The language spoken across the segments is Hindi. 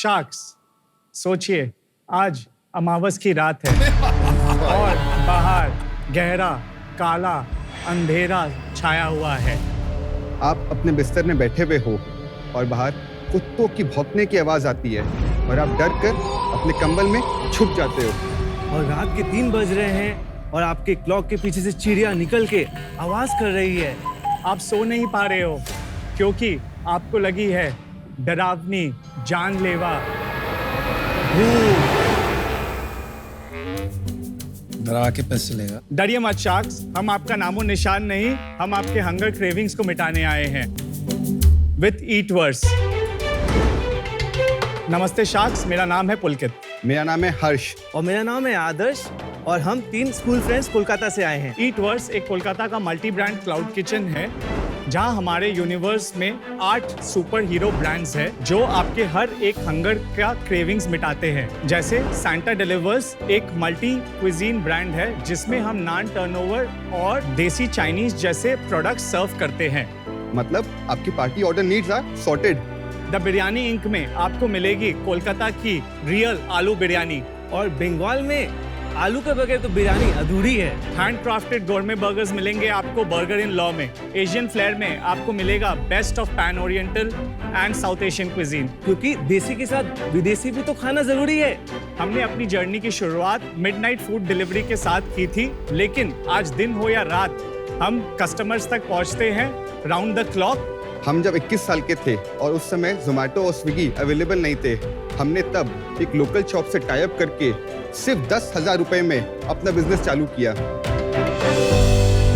शार्क्स, सोचिए आज अमावस की रात है और बाहर गहरा काला अंधेरा छाया हुआ है। आप अपने बिस्तर में बैठे हुए हो और बाहर कुत्तों की भौंकने की आवाज आती है और आप डर कर अपने कंबल में छुप जाते हो। और रात के 3 बज रहे हैं और आपके क्लॉक के पीछे से चिड़िया निकल के आवाज कर रही है। आप सो नहीं पा रहे हो क्योंकि आपको लगी है डरावनी जानलेवा भूत। डरा के पैसे लेगा। डरिए मत शार्क्स, हम आपका नामो निशान नहीं, हम आपके हंगर क्रेविंग्स को मिटाने आए हैं विथ ईटवर्स। नमस्ते शार्क्स, मेरा नाम है पुलकित। मेरा नाम है हर्ष। और मेरा नाम है आदर्श और हम 3 स्कूल फ्रेंड्स कोलकाता से आए हैं। ईटवर्स एक कोलकाता का मल्टी ब्रांड क्लाउड किचन है जहां हमारे यूनिवर्स में 8 सुपर हीरो ब्रांड्स हैं जो आपके हर एक हंगर का क्रेविंग्स मिटाते हैं। जैसे सैंटा डिलीवर्स एक मल्टी क्विजीन ब्रांड है जिसमें हम नॉन टर्नओवर और देसी चाइनीज जैसे प्रोडक्ट सर्व करते हैं। मतलब आपकी party order needs are sorted. The biryani Inc में आपको मिलेगी कोलकाता की रियल आलू बिरयानी। और बंगाल में आलू के बगैर तो बिरयानी अधूरी है। हैंड क्राफ्टेड गोरमे बर्गर्स मिलेंगे आपको बर्गर इन लॉ में। एशियन फ्लेयर में आपको मिलेगा best of pan oriental and south Asian cuisine. क्योंकि देसी के साथ विदेशी भी तो खाना जरूरी है। हमने अपनी जर्नी की शुरुआत मिडनाइट फूड डिलीवरी के साथ की थी, लेकिन आज दिन हो या रात हम कस्टमर्स तक पहुंचते हैं राउंड द क्लॉक। हम जब 21 साल के थे और उस समय जोमेटो और स्विगी अवेलेबल नहीं थे, हमने तब एक लोकल शॉप से टाई अप करके सिर्फ 10,000 रुपए में अपना बिजनेस चालू किया।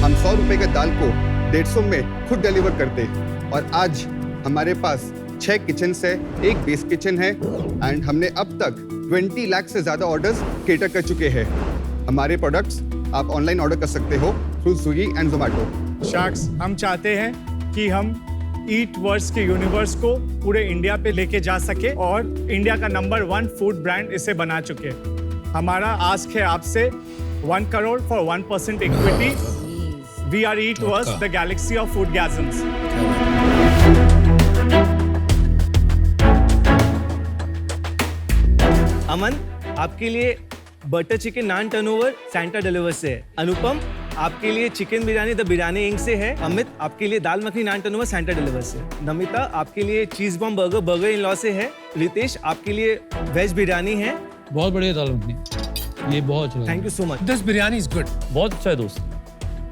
हम 100 रुपए के दाल को 150 में खुद डिलीवर करते और आज हमारे पास 6 किचन है, एक बेस किचन है एंड हमने अब तक 20 लाख से ज्यादा ऑर्डर्स केटर कर चुके हैं। हमारे प्रोडक्ट्स आप ऑनलाइन ऑर्डर कर सकते हो through Swiggy and Zomato. Sharks, हम चाहते हैं कि हम ईटवर्स के यूनिवर्स को पूरे इंडिया पे लेके जा सके और इंडिया का नंबर 1 फूड ब्रांड इसे बना चुके। हमारा आस्क है आपसे 1 crore for 1% equity. We are Eatverse, the galaxy of food गैज़म्स। अमन, आपके लिए butter chicken naan turnover Santa deliver से है। अनुपम, आपके लिए chicken biryani the biryani Inc से है। अमित, आपके लिए dal makhani naan turnover Santa deliver से। नमिता, आपके लिए cheese bomb burger burger in law से है। रितेश, आपके लिए वेज बिरयानी है। बहुत बढ़िया दाल मखनी, ये बहुत अच्छा। Thank you so much. This biryani is good. बहुत अच्छा है दोस्त,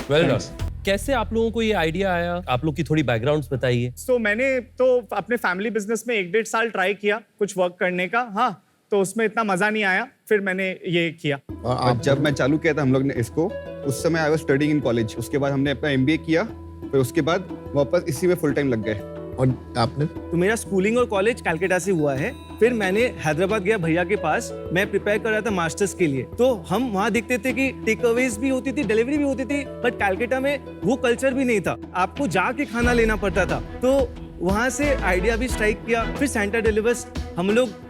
वेल डन। कैसे आप लोगों को ये आइडिया आया? आप लोग की थोड़ी बैकग्राउंड्स बताइए। तो मैंने तो अपने फैमिली बिजनेस में 1-1.5 साल ट्राई किया कुछ वर्क करने का, हाँ, तो उसमें इतना मजा नहीं आया, फिर मैंने ये किया। और जब मैं चालू किया था हम लोग ने इसको, उस समय I was studying in college. उसके बाद हमने अपना MBA किया, फिर उसके बाद वापस इसी में फुल टाइम लग गए। और आपने? तो मेरा स्कूलिंग और कॉलेज कलकत्ता से हुआ है। फिर मैंने हैदराबाद गया भैया के पास, मैं प्रिपेयर कर रहा था मास्टर्स के लिए। तो हम वहाँ देखते थे कि टेक अवेज भी होती थी, डिलीवरी भी होती थी, बट कलकत्ता में वो कल्चर भी नहीं था, आपको जाके खाना लेना पड़ता था। तो वहाँ से आइडिया भी स्ट्राइक किया। फिर सैंटा डिलीवर्स हम लोग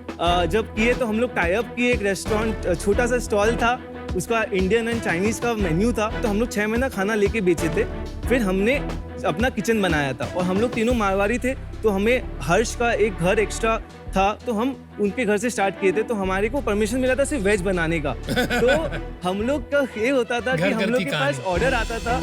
जब किए तो हम लोग टाई अप किए। एक रेस्टोरेंट, छोटा सा स्टॉल था, उसका इंडियन एंड चाइनीज का मेन्यू था, तो हम लोग 6 महीना खाना लेके बेचे थे। फिर हमने अपना किचन बनाया था और हम लोग तीनों मारवाड़ी थे, तो हमें हर्ष का एक घर एक्स्ट्रा था, तो हम उनके घर से स्टार्ट किए थे। तो हमारे को परमिशन मिला था सिर्फ वेज बनाने का। तो हम लोग का ये होता था कि हम लोग के पास ऑर्डर आता था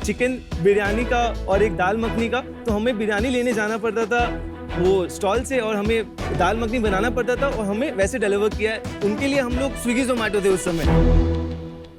चिकन बिरयानी का और एक दाल मखनी का, तो हमें बिरयानी लेने जाना पड़ता था वो स्टॉल से और हमें दाल मखनी बनाना पड़ता था और हमें वैसे डिलीवर किया है। उनके लिए हम लोग स्विगी जोमेटो थे उस समय।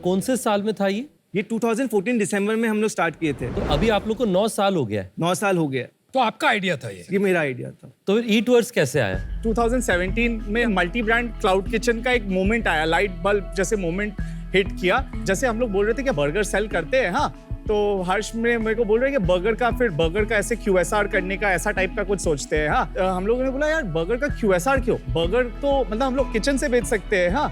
कौन से साल में था ये? ये 2014 दिसंबर में हम लोग स्टार्ट किए थे। तो अभी आप लोग को 9 साल हो गया है। 9 साल हो गया। तो आपका आइडिया था ये मेरा आइडिया था। तो फिर ईटवर्स कैसे आया? 2017 में मल्टी ब्रांड क्लाउड किचन का एक मोमेंट आया, लाइट बल्ब जैसे मोमेंट हिट किया। जैसे हम लोग बोल रहे थे कि बर्गर सेल करते हैं, हाँ, तो हर्ष में मेरे को बोल रहे हैं कि बर्गर का ऐसे QSR करने का ऐसा टाइप का कुछ सोचते हैं, हाँ। हम लोगों ने बोला यार बर्गर का QSR क्यों? बर्गर तो मतलब हम लोग किचन से बेच सकते हैं, हाँ।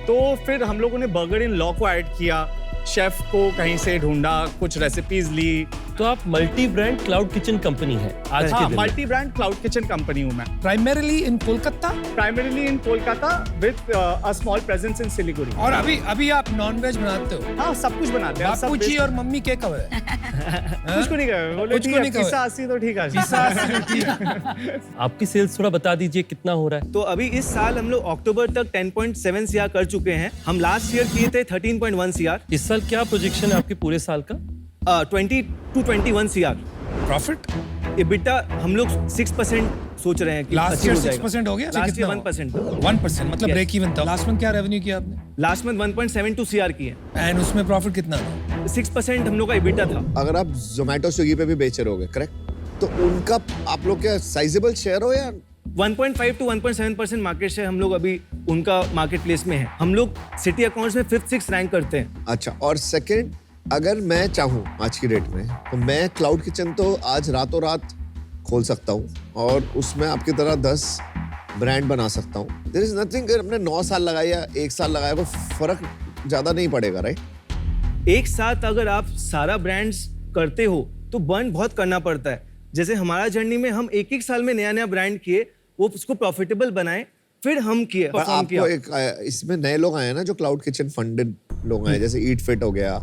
तो फिर हम लोगों ने बर्गर इन लॉ को ऐड किया शेफ को कहीं से ढूंढा, कुछ रेसिपीज ली। तो आप multi brand cloud kitchen company है आज के हाँ, दिन में। Multi brand cloud kitchen company हूँ मैं। Primarily in Kolkata. Primarily in Kolkata with a small presence in Siliguri. और अभी आप नॉनवेज बनाते हो? हाँ, सब कुछ बनाते हैं। सब बापूजी और मम्मी के कब है? कुछ को नहीं कहे, बोले कुछ ठीक को है, नहीं कहे। पिस्सा 80 तो ठीक है। आपकी सेल्स थोड़ा बता दीजिए कितना हो रहा है? तो अभी इस साल हम लोग अक्टूबर तक 10.7 CR कर चुके हैं। हम लास्ट ईयर किए थे 13.1 CR। इस साल क्या प्रोजेक्शन है आपके पूरे साल का? 20 to 21 CR। प्रॉफिट? EBITDA हम लोग 6% सोच रहे हैं कि लास्ट अचीव ईयर हो जाएगा। 6% हो गया? Last year 1%। 1% मतलब Yes. ब्रेक इवन था। लास्ट मंथ क्या रेवेन्यू किया आपने? लास्ट मंथ 1.72 CR किए। एंड उसमें प्रॉफिट कितना था? 6% हम लोग का EBITDA था। अगर आप जोमेटो स्विगी पे भी बेच रहे होगे, करेक्ट? तो उनका आप लोग क्या साइजेबल शेयर हो या 1.5 to 1.7% मार्केट शेयर हम लोग अभी उनका मार्केट प्लेस में है। हम लोग सिटी अकाउंट्स में 5th 6th रैंक करते हैं। अच्छा? और सेकंड, अगर मैं चाहूँ आज की डेट में तो मैं क्लाउड किचन तो आज रातों रात खोल सकता हूँ और उसमें आपकी तरह 10 ब्रांड बना सकता हूँ। There is nothing. हमने 9 साल लगाया या 1 साल लगाया, कोई फर्क ज्यादा नहीं पड़ेगा, राइट? एक साथ अगर आप सारा ब्रांड्स करते हो तो बर्न बहुत करना पड़ता है। जैसे हमारा जर्नी में हम एक साल में नया ब्रांड किए, वो उसको प्रॉफिटेबल बनाए, फिर हम किए, पर परफॉर्म किया। आपको एक इसमें नए लोग आए हैं ना जो क्लाउड किचन फंडेड लोग आए, जैसे ईट फिट हो गया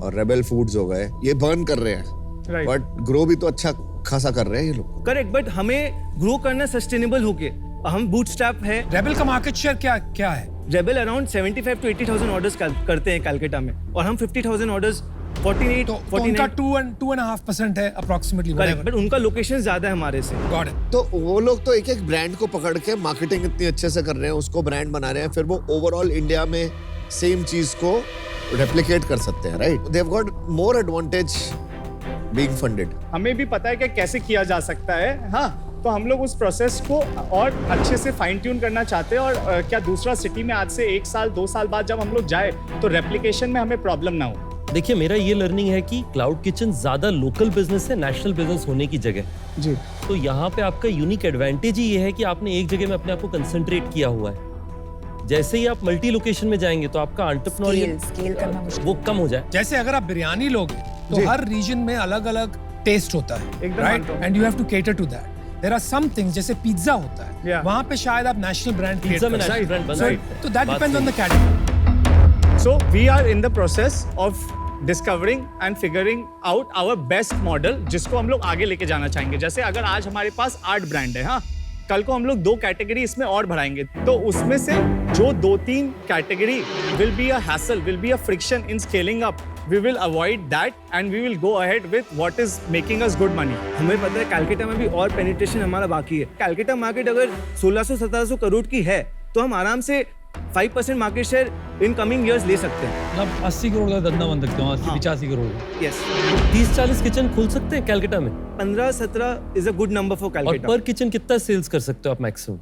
और रेबल फूड्स हो गए, ये बर्न कर रहे हैं Right. बट ग्रो भी तो अच्छा खासा कर रहे हैं ये लोग। करेक्ट, बट हमें ग्रो करना सस्टेनेबल होके। हम बूटस्ट्रैप है। रेबल का मार्केट शेयर क्या है? रेबल अराउंड 75 to 80,000 ऑर्डर्स करते हैं कलकत्ता में, और हम 50,000 ऑर्डर्स 48 तो 49 उनका 2.5% है अप्रोक्सीमेटली। करेक्ट, बट उनका लोकेशन ज्यादा है हमारे से। Got it. तो वो लोग तो एक एक ब्रांड को पकड़ के मार्केटिंग इतनी अच्छे से कर रहे हैं, उसको ब्रांड बना रहे हैं, फिर वो ओवरऑल इंडिया में सेम चीज को रेप्लिकेट कर सकते हैं, right? They have got more advantage being funded. हमें भी पता है कि कैसे किया जा सकता है। हाँ, तो हम लोग उस प्रोसेस को और अच्छे से फाइन ट्यून करना चाहते हैं। और क्या दूसरा सिटी में आज से 1 साल 2 साल बाद जब हम लोग जाए तो रेप्लिकेशन में हमें प्रॉब्लम ना हो। देखिए, मेरा ये लर्निंग है कि क्लाउड किचन ज्यादा लोकल बिजनेस है नेशनल बिजनेस होने की जगह। जी, तो यहाँ पे आपका यूनिक एडवांटेज ही ये है कि आपने एक जगह में अपने आप को कंसंट्रेट किया हुआ है। जैसे ही आप मल्टी लोकेशन में जाएंगे तो आपका एंटरप्रेन्योरियल स्केल करना मुश्किल। वो कम हो जाए। जैसे अगर आप बिरयानी लोगे तो हर रीजन में अलग-अलग टेस्ट होता है, एकदम राइट? मानता हूं। And you have to cater to that. There are some things, जैसे पिज्जा होता है, Yeah. वहां पे शायद आप नेशनल ब्रांड पिज्जा में नेशनल ब्रांड बन सकते हैं। तो दैट बात डिपेंड्स ऑन द सही category. so we are in the process of discovering and figuring out our best model, जिसको हम लोग आगे लेके जाना चाहेंगे। जैसे अगर आज हमारे पास 8 ब्रांड है, हाँ, कल को हम लोग 2 कैटेगरी इसमें और बढ़ाएंगे, तो उसमें से जो 2-3 category will be a hassle, will be a friction in scaling up, we will avoid that and we will go ahead with what is making us good money. हमें पता है कलकत्ता में भी और पेनिट्रेशन हमारा बाकी है। कलकत्ता मार्केट अगर 1600-1700 करोड़ की है तो हम आराम से 5% market share in coming years ले सकते हैं। मतलब 80 करोड़ का धंधा बन सकते हो, 80-85 करोड़ का। यस, 30-40 किचन खोल सकते हैं कलकत्ता में। 15-17 is a good number for और कलकत्ता। पर किचन कितना सेल्स कर सकते हो आप मैक्सिमम?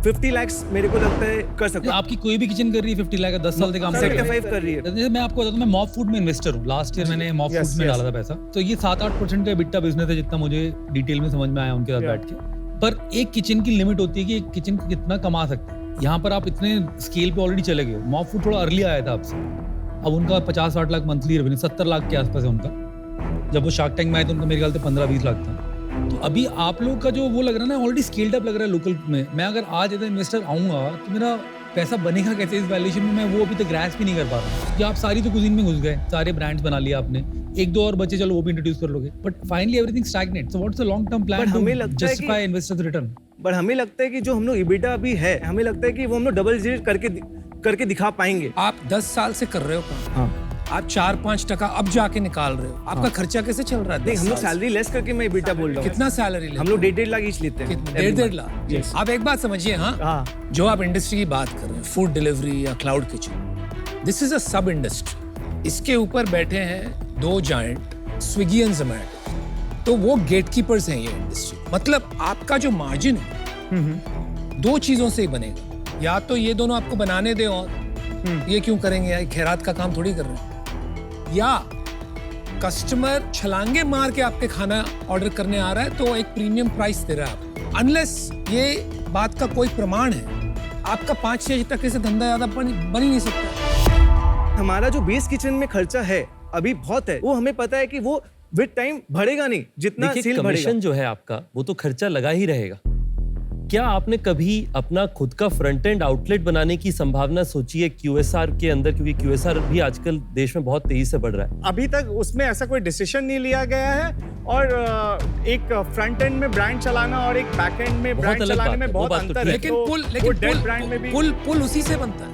50 lakhs मेरे को लगता है कर सकते हैं। आपकी कोई भी किचन कर रही है 50 लाख का 10 साल से काम कर सेक्टर रही 5 कर रही है। है। जैसे मैं आपको बताता हूँ, मैं मॉप फूड में इन्वेस्टर हूँ। लास्ट ईयर मैंने मॉप Yes, फूड में yes. डाला था पैसा। तो ये 7-8% का बिट्टा बिजनेस है, जितना मुझे डिटेल में समझ में आया उनके साथ Yeah. बैठ के। पर एक किचन की लिमिट होती है कि एक किचन कितना कमा सकते हैं। यहाँ पर आप इतने स्केल पे ऑलरेडी चले गए हो। मॉप फूड थोड़ा अर्ली आया था आपसे। अब उनका 50-60 लाख मंथली रेवेन्यू, 70 लाख के आसपास है उनका। जब वो शार्क टैंक में आए तो उनका मेरे ख्याल से 15-20 लाख था। तो अभी आप लोग का जो वो लग रहा है ना, ऑलरेडी स्केल्ड अप लग रहा है लोकल में। मैं अगर आज एज इन्वेस्टर आऊंगा तो मेरा पैसा बनेगा कैसे इस वैल्यूएशन में, मैं वो अभी तक ग्रैस्प भी नहीं कर पा रहा। कि आप सारी तो कुजीन में घुस गए, सारे ब्रांड्स बना लिए आपने, 1-2 और बचे, चलो वो भी इंट्रोड्यूस कर लोगे, but finally everything stagnate. So what's the long term plan But to हमें लगता है कि- जस्टिफाई इन्वेस्टर्स रिटर्न? बट हमें लगता है कि जो हम लोग EBITDA भी है, हमें लगता है कि वो हम लोग डबल डिजिट करके दिखा पाएंगे। आप 10 साल से कर रहे हो काम। हाँ, आप 4-5% अब जाके निकाल रहे हो। आपका खर्चा कैसे चल रहा है? नहीं, 10 हम लोग साल से? सैलरी लेस करके मैं EBITDA बोल रहा हूँ। कितना सैलरी हम लोग 1.5 लाख ईच लेते हैं। 1.5 लाख। आप एक बात समझिए, हाँ, हाँ, जो आप इंडस्ट्री की बात कर रहे हैं, फूड डिलीवरी या cloud kitchen, this is a सब इंडस्ट्री। इसके ऊपर बैठे हैं 2 जायंट, स्विगी एंड जोमैटो। तो वो गेटकीपर्स हैं ये इंडस्ट्री। मतलब आपका जो मार्जिन है 2 चीजों से ही बनेगा। या तो ये दोनों आपको बनाने दे, और ये क्यों करेंगे यार, खैरात का काम थोड़ी कर रहे हैं, या कस्टमर छलांगे मार के आपके खाना ऑर्डर करने आ रहा है तो एक प्रीमियम प्राइस दे रहा है आपको। अनलेस ये बात का कोई प्रमाण है, आपका 5-6 टके से धंधा ज्यादा बन ही नहीं सकता। हमारा जो बेस किचन में खर्चा है अभी बहुत है, वो हमें पता है कि वो विद टाइम बढ़ेगा नहीं, जितना देखिए सेल कमीशन बढ़ेगा। जो है आपका वो तो खर्चा लगा ही रहेगा। क्या आपने कभी अपना खुद का फ्रंट एंड आउटलेट बनाने की संभावना सोची है QSR के अंदर, क्योंकि QSR भी आजकल देश में बहुत तेजी से बढ़ रहा है। अभी तक उसमें ऐसा कोई डिसीजन नहीं लिया गया है, और एक फ्रंट एंड में ब्रांड चलाना और एक बैक एंड में बहुत ब्रांड अलग चलाने बात में है, वो बहुत बात तो अंतर ठीक है। है। लेकिन तो पुल वो लेकिन डेड ब्रांड में भी पुल उसी से बनता है,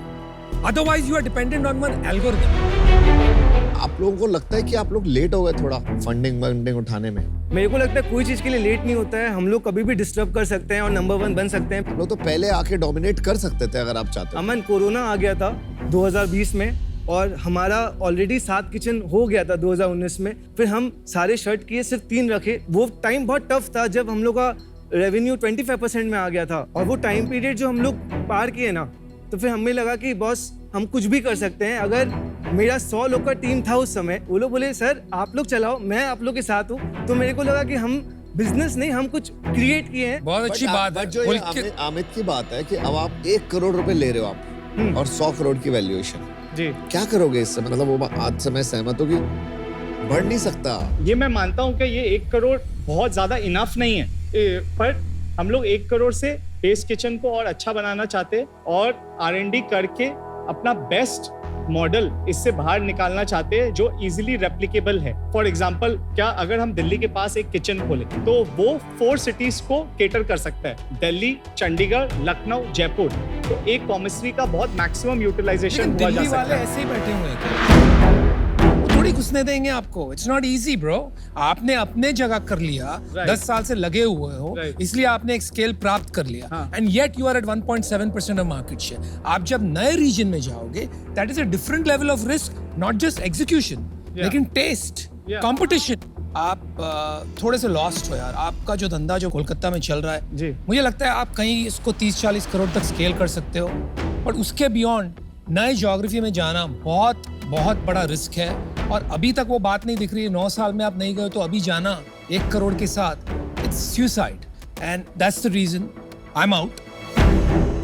otherwise you are dependent on one algorithm. आप लोगों को लगता है कि आप लोग लेट हो गए थोड़ा फंडिंग उठाने में? मेरे को लगता है कोई चीज के लिए लेट नहीं होता है, हम लोग कभी भी डिस्टर्ब कर सकते हैं और नंबर 1 बन सकते हैं। आप लोग तो पहले आके डोमिनेट कर सकते थे अगर आप चाहते। अमन, कोरोना आ गया था 2020 में और हमारा ऑलरेडी 7 किचन हो गया था 2019 में। फिर हम सारे शर्ट किए, सिर्फ 3 रखे। वो टाइम बहुत टफ था जब हम लोग का रेवेन्यू 25% में आ गया था, और वो टाइम पीरियड जो हम लोग पार किए ना, तो फिर हमें लगा कि बॉस हम कुछ भी कर सकते हैं। अगर मेरा 100 लोग का टीम था उस समय, वो लोग बोले सर आप लोग चलाओ, मैं आप लोग के साथ हूँ, तो मेरे को लगा कि हम बिजनेस नहीं, हम कुछ क्रिएट किए हैं। बहुत अच्छी बात है। जो ये अमित की बात है कि अब आप 1 करोड़ रुपए ले रहे हो आप, और 100 करोड़ की वैल्यूएशन, जी, क्या करोगे इससे? मतलब वो आज से मैं सहमत हूँ कि बढ़ नहीं सकता। ये मैं मानता हूँ कि ये 1 करोड़ बहुत ज्यादा इनफ नहीं है, पर हम लोग 1 करोड़ से बेस किचन को और अच्छा बनाना चाहते हैं, और R&D करके अपना बेस्ट मॉडल इससे बाहर निकालना चाहते हैं जो इजीली रेप्लिकेबल है। फॉर एग्जांपल, क्या अगर हम दिल्ली के पास एक किचन खोले तो वो 4 सिटीज को केटर कर सकता है, दिल्ली, चंडीगढ़, लखनऊ, जयपुर। तो एक कॉमर्सरी का बहुत मैक्सिमम यूटिलाइजेशन लेकिन हुआ जा दिल्ली सकता वाले है। ऐसे ही बैठे हुए हैं, वो थोड़ी घुसने देंगे आपको। It's not easy bro. आपने अपने जगह कर लिया, Right. 10 साल से लगे हुए हो, Right. इसलिए आपने एक स्केल प्राप्त कर लिया, हाँ. And yet you are at 1.7% of market share. आप जब नए रीजन में जाओगे, that is a different level of risk, not just execution, लेकिन टेस्ट, Yeah. कंपटीशन। आप थोड़े से लॉस्ट हो यार। आपका जो धंधा जो कोलकाता में चल रहा है, जी, मुझे लगता है आप कहीं इसको 30-40 करोड़ तक स्केल कर सकते हो, और उसके बियॉन्ड नए ज्योग्राफी में जाना बहुत बहुत बड़ा रिस्क है। और अभी तक वो बात नहीं दिख रही है। 9 साल में आप नहीं गए तो अभी जाना 1 करोड़ के साथ, it's suicide, and that's the reason I am out.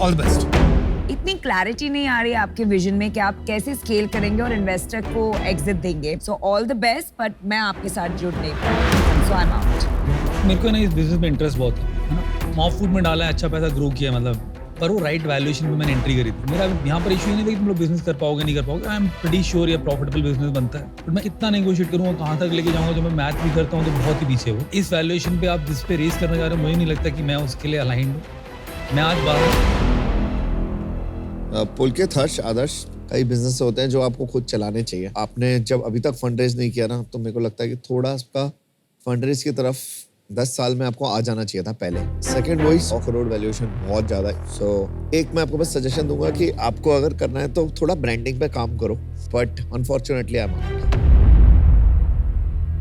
All the best. इतनी क्लैरिटी नहीं आ रही है आपके विजन में कि आप कैसे स्केल करेंगे और इन्वेस्टर को एग्जिट देंगे। So all the best, but मैं आपके साथ जुड़ नहीं पाऊंगी, सो आई एम आउट। मेरे को ना इस बिजनेस में इंटरेस्ट बहुत है ना। मॉप फूड में डाला है, अच्छा पैसा ग्रो किया, मतलब पर वो राइट वैल्यूएशन पे मैंने एंट्री करी थी। मेरा यहाँ पर इशू ही नहीं था कि तुम लोग बिजनेस कर पाओगे नहीं कर पाओगे। आई एम प्रीटी श्योर ये प्रॉफिटेबल बिजनेस बनता है, बट मैं कितना नेगोशिएट करूँगा, कहाँ तक लेके जाऊँगा, जो मैं मैथ भी करता हूँ तो बहुत ही पीछे हो। इस वैल्यूएशन पे आप जिस पे रेस करने जा रहे हो, मुझे नहीं लगता कि मैं उसके लिए अलाइंड हूँ। मैं आज पुलकित, हर्ष, आदर्श, कई बिजनेस होते हैं जो आपको खुद चलाने चाहिए। आपने जब अभी तक फंड रेज नहीं किया ना, तो मेरे को लगता है कि थोड़ा उसका फंड रेज की तरफ 10 साल में आपको आ जाना चाहिए था पहले। सेकंड, वही 100 करोड़ वैल्यूएशन बहुत ज्यादा है। सो एक मैं आपको बस सजेशन दूंगा कि आपको अगर करना है तो थोड़ा ब्रांडिंग पे काम करो, but unfortunately I am out.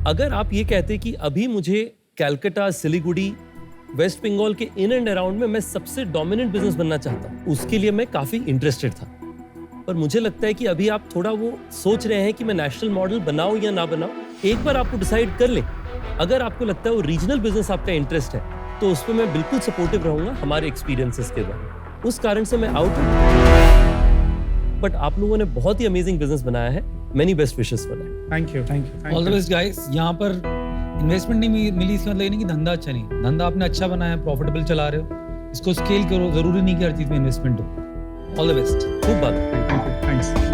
अगर आप ये कहते कि अभी मुझे कलकत्ता, सिलीगुड़ी, वेस्ट बंगाल के इन एंड अराउंड में मैं सबसे डोमिनेंट बिजनेस बनना चाहता हूँ, उसके लिए मैं काफी इंटरेस्टेड था। पर मुझे लगता है कि अभी आप थोड़ा वो सोच रहे हैं कि मैं नेशनल मॉडल बनाऊं या ना बनाऊं। एक बार आपको डिसाइड कर ले। अगर आपको लगता है वो रीजनल बिजनेस आपका इंटरेस्ट है, तो उस पर मैं बिल्कुल सपोर्टिव रहूंगा हमारे एक्सपीरियंसेस के बाद। उस कारण से मैं आउट हूं। बट आप लोगों ने बहुत ही अमेजिंग बिजनेस बनाया है। Many best wishes for that. Thank you. All the best guys. यहाँ पर इन्वेस्टमेंट नहीं मिली, इसका मतलब ये नहीं कि धंधा अच्छा नहीं। धंधा आपने अच्छा बनाया, प्रॉफिटेबल चला रहे हो, इसको स्केल करो। जरूरी नहीं कि हर चीज में इन्वेस्टमेंट हो। All the best. खूब बात। थैंक्स।